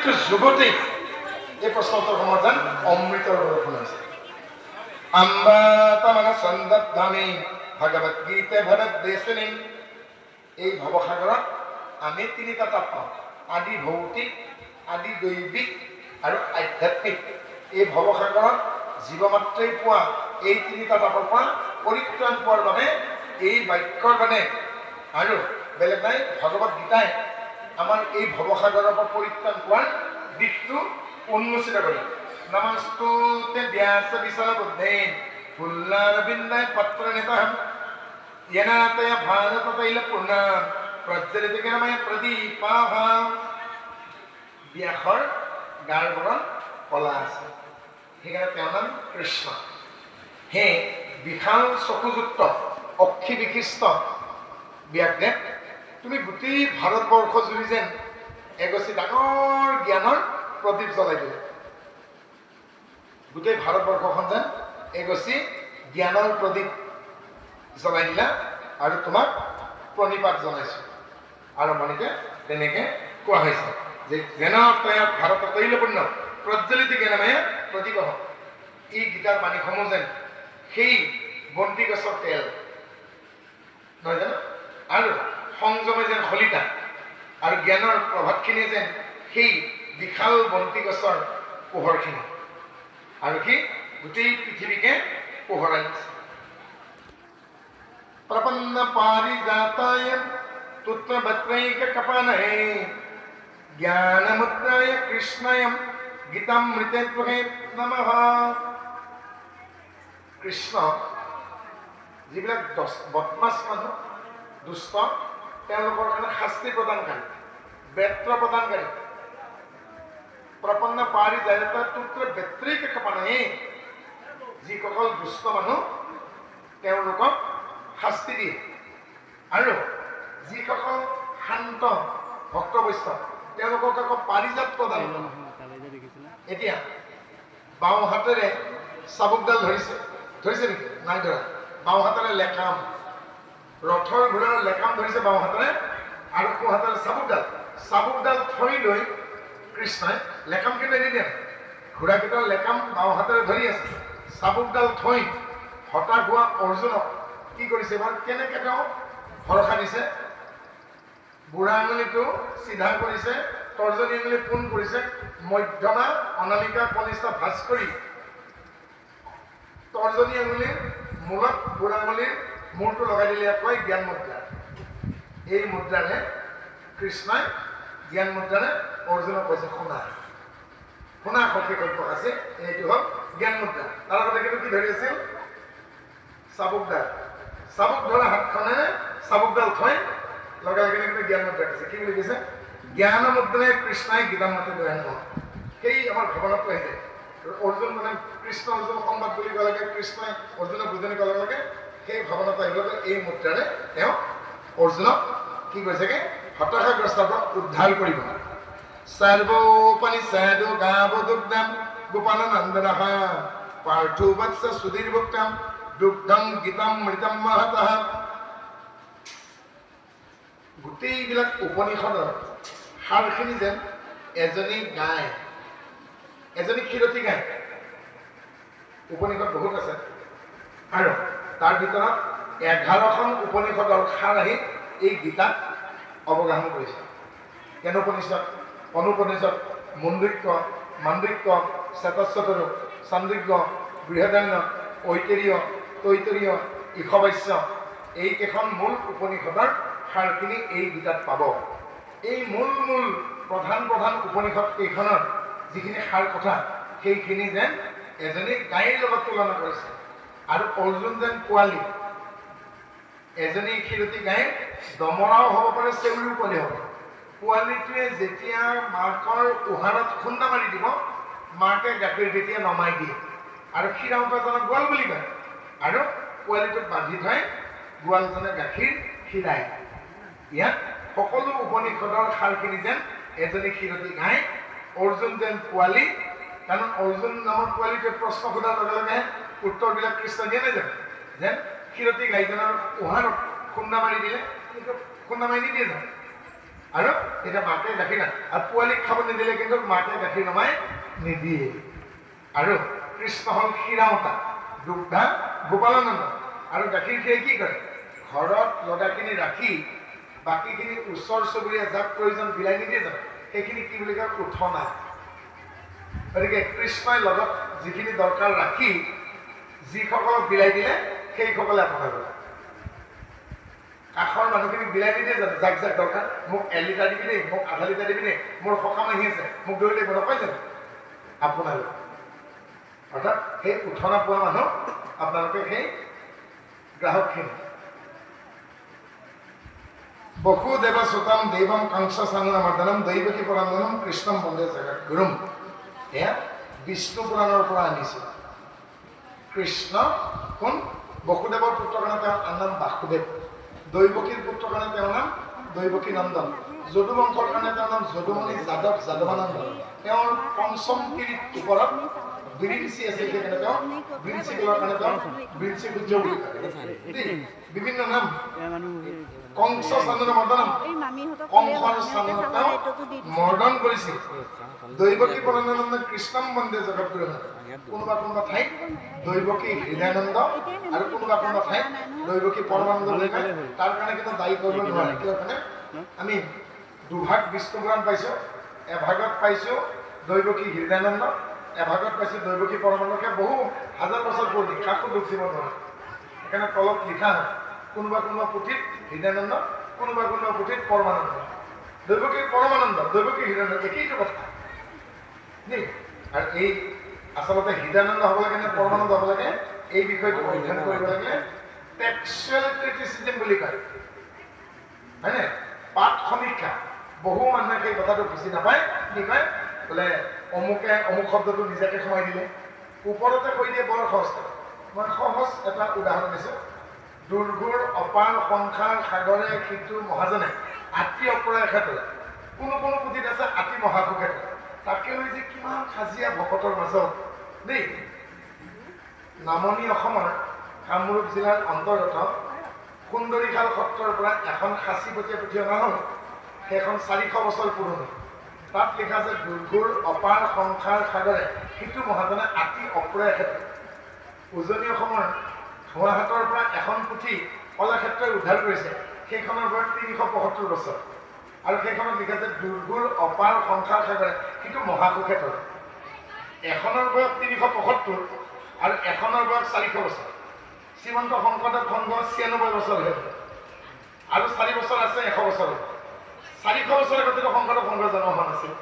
প্ৰত্যেকটো যুগতেই এই প্ৰশ্ন উত্তৰ সমাধান অমৃতৰ বৰষুণ হৈছে। আম্বাতমন সন্দদ্ধামি ভগৱত গীতে ভৰদ্দেশিনী। এই ভৱসাগৰত আমি তিনিটা তাপ পাওঁ, আদি ভৌতিক, আদি দৈবিক আৰু আধ্যাত্মিক। এই ভৱসাগৰত জীৱ মাত্ৰেই পোৱা এই তিনিটা তাপৰ পৰা পৰিত্ৰাণ পোৱাৰ বাবে এই বাক্যৰ মানে আৰু বেলেগ নাই, ভগৱত গীতাই আমাৰ এই ভৱসাগৰৰ পৰা পৰিত্ৰাণ পোৱাৰ দিশটো উন্মোচিত কৰে। নমস্তুতে ব্যাস বিশাল বুদ্ধে ফুল্লাৰবিন্দায় পত্ৰ নেতাহম য়েনাতয় ভাৰত তৈল পূৰ্ণ প্ৰজ্বলিত জ্ঞানময় প্ৰদীপাহ। ব্যাসৰ গাৰ বৰণ কলা আছে, সেইকাৰণে তেওঁৰ নাম কৃষ্ণ। হে বিশাল চকুযুক্ত অক্ষী বিশিষ্ট ব্যাসদেৱ, তুমি গোটেই ভাৰতবৰ্ষ জুৰি যেন এগছি ডাঙৰ জ্ঞানৰ প্ৰদীপ জ্বলাই দিলে। গোটেই ভাৰতবৰ্ষখন যেন এগছি জ্ঞানৰ প্ৰদীপ জ্বলাই দিলা আৰু তোমাক প্ৰণিপাত জনাইছো। আৰম্ভণিতে তেনেকে কোৱা হৈছে যে জ্ঞানতয়া ভাৰত তৈলপূৰ্ণ প্ৰজ্বলিত জ্ঞানময় প্ৰতিবহ। এই গীতাৰ বাণীসমূহ যেন সেই বন্তি গছৰ তেল নহয় জানো, আৰু সংযমে যেন শলিতা, আৰু জ্ঞানৰ প্ৰভাৱখিনি যেন সেই বিশাল বন্তি গছৰ পোহৰখিনি, আৰু কি গোটেই পৃথিৱীকে পোহৰাই দিছে। প্ৰপন্ন পাৰিজাতায় তুত্ৰবত্ৰৈক কপালয়ে জ্ঞানমুদ্ৰায় কৃষ্ণায় গীতামৃতে ত্বহে নমঃ। কৃষ্ণ যিবিলাক বদমাছ মানুহ, দুষ্ট, তেওঁলোকৰ কাৰণে শাস্তি প্ৰদানকাৰী, বেত্ৰ প্ৰদানকাৰী। প্ৰপন্ন পাৰিজাতা তুত্ৰবত্ৰৈক কপালয়ে, যিসকল দুষ্ট মানুহ তেওঁলোকক শাস্তি দিয়ে, আৰু যিসকল শান্ত ভক্ত বৈষ্ণৱ তেওঁলোকক আকৌ পাৰিজাত প্ৰদান কৰে। এতিয়া বাওঁ হাতেৰে চাবুকডাল ধৰিছে নেকি? নাই ধৰা। বাওঁ হাতেৰে লেকাম, ৰথৰ ঘোঁৰাৰ লেকাম ধৰিছে বাওঁ হাতেৰে, আৰু সোঁ হাতেৰে চাবুকডাল থৈ লৈ কৃষ্ণই লেকাম কিন্তু এৰি দিয়া নাই। ঘোঁৰাকেইটাৰ লেকাম বাওঁ হাতেৰে ধৰি আছে, চাবুকডাল থৈ হতাশ হোৱা অৰ্জুনক কি কৰিছে বাৰু? কেনেকে তেওঁ ভৰসা দিছে? বুঢ়া আঙুলিটো চিধা কৰিছে, তৰ্জনী আঙুলি পোন কৰিছে, মধ্যমা অনামিকা কনিষ্ঠ ভাঁজ কৰি তৰ্জনী আঙুলিৰ মূৰত বুঢ়া আঙুলিৰ মূৰটো লগাই দিলে কয় জ্ঞান মুদ্ৰা। এই মুদ্ৰাৰে কৃষ্ণই জ্ঞান মুদ্ৰাৰে অৰ্জুনক কৈছে শুনা সখী কল্পক আছে, এইটো হ'ল জ্ঞান মুদ্ৰা। তাৰ আগতে কিন্তু কি ধৰি আছিল? চাবুকডাল। চাবুক ধৰা হাতখনেৰে চাবুকডাল থৈ লগে লগে কিন্তু জ্ঞান মুদ্ৰা দিছে। কি বুলি কৈছে? জ্ঞান মুদ্ৰাই কৃষ্ণই গীতামৃতে ত্বহে নমঃ। সেই আমাৰ ভাৱনাটো আহি যায়। অৰ্জুন মানে কৃষ্ণ অৰ্জুন সংবাদ বুলি ক'লে লাগে, কৃষ্ণই অৰ্জুনক বুজনি ক'লে লাগে, সেই ভাৱনাটো আহিব। এই মুদ্ৰাৰে তেওঁ অৰ্জুনক কি কৈছেগে? হতাশাগ্ৰস্তৰ পৰা উদ্ধাৰ কৰিব। সৰ্বোপনিষদো গাৱদুগ্ধম গোপালনন্দনঃ পাৰ্থো বৎস সুধীৰ্ভুক্তম দুগ্ধম গীতামৃতম মহতঃ। গোটেইবিলাক উপনিষদৰ সাৰখিনি যেন এজনী গাই, এজনী ক্ষীৰতী গাই। উপনিষদ বহুত আছে, আৰু তাৰ ভিতৰত 11খন উপনিষদৰ সাৰ আহি এই গীতাত অৱগাহন কৰিছে। কেনোপনিষদ, অনুপনিষদ, মুণ্ডক্য, মাণ্ডক্য, শ্বেতশতৰু, চান্দোগ্য, বৃহদাৰণ্য, ঐতৰেয়, তৈতৰীয়, ঈশবাস্য, এইকেইখন মূল উপনিষদৰ সাৰখিনি এই গীতাত পাব। এই মূল প্ৰধান উপনিষদ কেইখনৰ যিখিনি সাৰ কথা, সেইখিনি যেন এজনী গাইৰ লগত তুলনা কৰিছে। আৰু অৰ্জুন যেন পোৱালি, এজনী ক্ষীৰতী গাইৰ দমৰাও হ'ব পাৰে, চেউৰীও পোৱালি হ'ব। পোৱালিটোৱে যেতিয়া মাকৰ উহাৰত খুন্দা মাৰি দিব, মাকে গাখীৰ তেতিয়া নমাই দিয়ে, আৰু খীৰাওঁতাজনক গোৱাল বুলি কয়, আৰু পোৱালিটোক বান্ধি থৈ গোৱালজনে গাখীৰ খীৰায়। ইয়াত সকলো উপনিষদৰ সাৰখিনি যেন এজনী ক্ষীৰতী গাই, অৰ্জুন যেন পোৱালি। কাৰণ অৰ্জুন নামৰ পোৱালিটোৱে প্ৰশ্ন সোধাৰ লগে লগে উত্তৰবিলাক কৃষ্ণ দিয়ে নাই জানো? যেন ক্ষীৰতী গাইজনৰ উহাৰত খুন্দা মাৰি দিলে, কিন্তু খুন্দা মাৰি নিদিয়ে জানো? আৰু এতিয়া মাকে গাখীৰ না আৰু পোৱালীক খাব নিদিলে কিন্তু মাকে গাখীৰ নমাই নিদিয়ে। আৰু কৃষ্ণ হ'ল ক্ষীৰাওতা, দুগ্ধা গোপালানন্দ। আৰু গাখীৰ খীৰাই কি কৰে? ঘৰত লগাখিনি ৰাখি বাকীখিনি ওচৰ চুবুৰীয়া যাক প্ৰয়োজন বিলাই নিদিয়ে জানো, সেইখিনি কি বুলি কয়? উঠনা। গতিকে কৃষ্ণই লগত যিখিনি দৰকাৰ ৰাখি যিসকলক বিলাই দিলে সেইসকলে আপোনাৰ কাষৰ মানুহখিনিক বিলাই নিদিয়ে জানো? যাক যাক দৰকাৰ, মোক 1 লিটাৰ দিবি দেই, মোক আধা লিটাৰ দিবি দেই, মোৰ সকাম আহি আছে, মোক দৈ লাগিব, নকয় জানো? আপোনালোক অৰ্থাৎ সেই উঠনা পোৱা মানুহ আপোনালোকে সেই গ্ৰাহকখিনি। বসুদেৱ সুতম দেৱম কংস সানুনমৰ্দনম দৈৱকী পৰন্দনম কৃষ্ণম বন্দে জগদ্গুৰুম। এয়া বিষ্ণু পুৰাণৰ পৰা আনিছে। কৃষ্ণ কোন? বসুদেৱৰ পুত্ৰ কাৰণে তেওঁৰ নাম বাসুদেৱ, দৈৱকীৰ পুত্ৰ কাৰণে তেওঁৰ নাম দৈৱকী নন্দন, যদু বংশৰ কাৰণে তেওঁৰ নাম যদুমণি যাদৱ যাদৱানন্দ। তেওঁৰ পঞ্চম পিৰিত ওপৰত বিৰিঞ্চি আছিল, সেইকাৰণে তেওঁ বিৰিঞ্চি বিলৰ কাৰণে তেওঁ বিৰিঞ্চি সূৰ্য বুলি কয়। বিভিন্ন নাম। কংস সানুনমৰ্দনম, কংসৰ সানুনক তেওঁ মৰ্দন কৰিছিল। দৈৱকী পৰমানন্দ কৃষ্ণম বন্দে জগদ্গুৰুম। কোনোবা কোনোবা ঠাইত দৈৱকী হৃদয়ানন্দ আৰু কোনোবা কোনোবা ঠাইত দৈৱকী পৰমানন্দ বুলি কয়। তাৰ কাৰণে কিন্তু দায়ী কৰিব নোৱাৰে। কিয় কাৰণে? আমি দুভাগ বিষ্ণু পুৰাণ পাইছোঁ, এভাগত পাইছোঁ দৈৱকী হৃদয়ানন্দ, এভাগত পাইছোঁ দৈৱকী পৰমানন্দকে বহু হাজাৰ বছৰ পুৰণি, কাকো দুখ দিব নোৱাৰে। সেইকাৰণে তলত লিখা হয় কোনোবা কোনোবা পুথিত হৃদয়ানন্দ, কোনোবা কোনোবা পুথিত পৰমানন্দ। দৈৱকী পৰমানন্দ, দৈৱকী হৃদয়ানন্দ একেইটো কথা দেই। আৰু এই আচলতে হৃদয়ানন্দ হ'ব লাগে নে পৰমানন্দ হ'ব লাগে, এই বিষয়টো অধ্যয়ন কৰিব লাগিলে টেক্সচুৱেল ক্ৰিটিচিজম বুলি কয়, হয়নে? পাঠ সমীক্ষা। বহু মানুহে সেই কথাটো বুজি নাপায়। কি কয়? বোলে অমুকে অমুক শব্দটো নিজাকে সোমাই দিলে, ওপৰতে কৈ দিয়ে বৰ সহজ। মই সহজ এটা উদাহৰণ দিছোঁ। দুৰ্ঘোৰ অপাৰ সংসাৰ সাগৰে সিটো মহাজনে আতি অপৰায় খেতলে। কোনো কোনো পুথিত আছে আতি মহাসুখে। তাকে লৈ যে কিমান কাজিয়া ভকতৰ মাজত দেই। নামনি অসমৰ কামৰূপ জিলাৰ অন্তৰ্গত সুন্দৰীশাল সত্ৰৰ পৰা এখন সাঁচিপতীয়া পুথি অনা হ'ল। সেইখন 400 বছৰ পুৰণি। তাত লিখা আছে দুৰ্ঘোৰ অপাৰ সংসাৰ সাগৰে সিটো মহাজনে আতি অপৰায় খেতলে। উজনি অসমৰ ধোঁৱাহাটৰ পৰা এখন পুথি কলাক্ষেত্ৰই উদ্ধাৰ কৰিছে, সেইখনৰ বয়স 375 বছৰ। আৰু সেইখনত লিখা আছে দুৰ্ঘোৰ অপাৰ সংসাৰ সাগৰে সিটো মহাসুখে তলে। এখনৰ বয়স 375 আৰু এখনৰ বয়স 400 বছৰ। শ্ৰীমন্ত শংকৰদেৱ খণ্ড 96 বছৰ হৈ আৰু 4 বছৰ আছে 100 বছৰ। 400 বছৰ আগতেতো শংকৰদেৱ সংঘ জন্ম হোৱা নাছিল।